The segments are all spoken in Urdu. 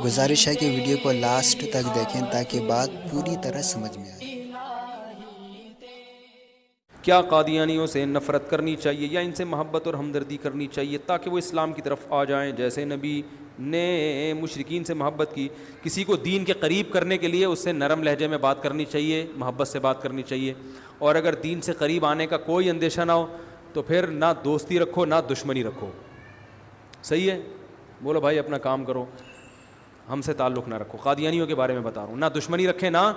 گزارش ہے کہ ویڈیو کو لاسٹ تک دیکھیں تاکہ بات پوری طرح سمجھ میں آئے۔ کیا قادیانیوں سے نفرت کرنی چاہیے یا ان سے محبت اور ہمدردی کرنی چاہیے تاکہ وہ اسلام کی طرف آ جائیں؟ جیسے نبی نے مشرکین سے محبت کی، کسی کو دین کے قریب کرنے کے لیے اس سے نرم لہجے میں بات کرنی چاہیے، محبت سے بات کرنی چاہیے، اور اگر دین سے قریب آنے کا کوئی اندیشہ نہ ہو تو پھر نہ دوستی رکھو نہ دشمنی رکھو۔ صحیح ہے؟ بولو بھائی اپنا کام کرو، ہم سے تعلق نہ رکھو۔ قادیانیوں کے بارے میں بتا رہا ہوں، نہ دشمنی رکھیں نہ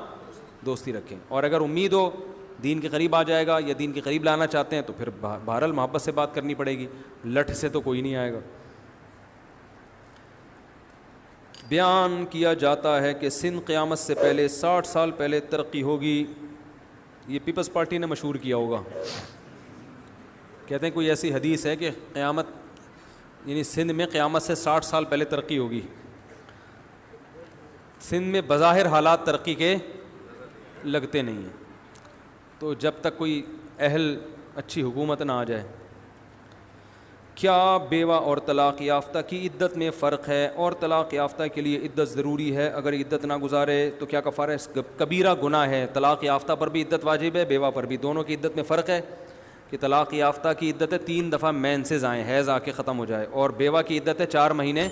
دوستی رکھیں، اور اگر امید ہو دین کے قریب آ جائے گا یا دین کے قریب لانا چاہتے ہیں تو پھر بہرحال محبت سے بات کرنی پڑے گی، لٹھ سے تو کوئی نہیں آئے گا۔ بیان کیا جاتا ہے کہ سندھ قیامت سے پہلے 60 سال پہلے ترقی ہوگی، یہ پیپلز پارٹی نے مشہور کیا ہوگا۔ کہتے ہیں کوئی ایسی حدیث ہے کہ قیامت یعنی سندھ میں قیامت سے 60 سال پہلے ترقی ہوگی۔ سندھ میں بظاہر حالات ترقی کے لگتے نہیں ہیں، تو جب تک کوئی اہل اچھی حکومت نہ آ جائے۔ کیا بیوہ اور طلاق یافتہ کی عدت میں فرق ہے، اور طلاق یافتہ کے لیے عدت ضروری ہے؟ اگر عدت نہ گزارے تو کیا کفارہ ہے؟ کبیرہ گناہ ہے، طلاق یافتہ پر بھی عدت واجب ہے، بیوہ پر بھی۔ دونوں کی عدت میں فرق ہے کہ طلاق یافتہ کی عدت ہے 3 دفعہ مینسز آئیں، حیض آ کے ختم ہو جائے، اور بیوہ کی عدت ہے 4 مہینے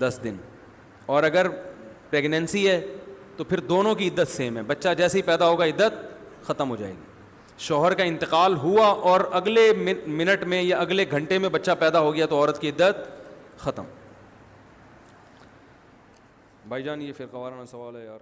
10 دن۔ اور اگر پریگنینسی ہے تو پھر دونوں کی عدت سیم ہے، بچہ جیسے ہی پیدا ہوگا عدت ختم ہو جائے گی۔ شوہر کا انتقال ہوا اور اگلے منٹ میں یا اگلے گھنٹے میں بچہ پیدا ہو گیا تو عورت کی عدت ختم۔ بھائی جان یہ فرقہ وارانہ سوال ہے یار۔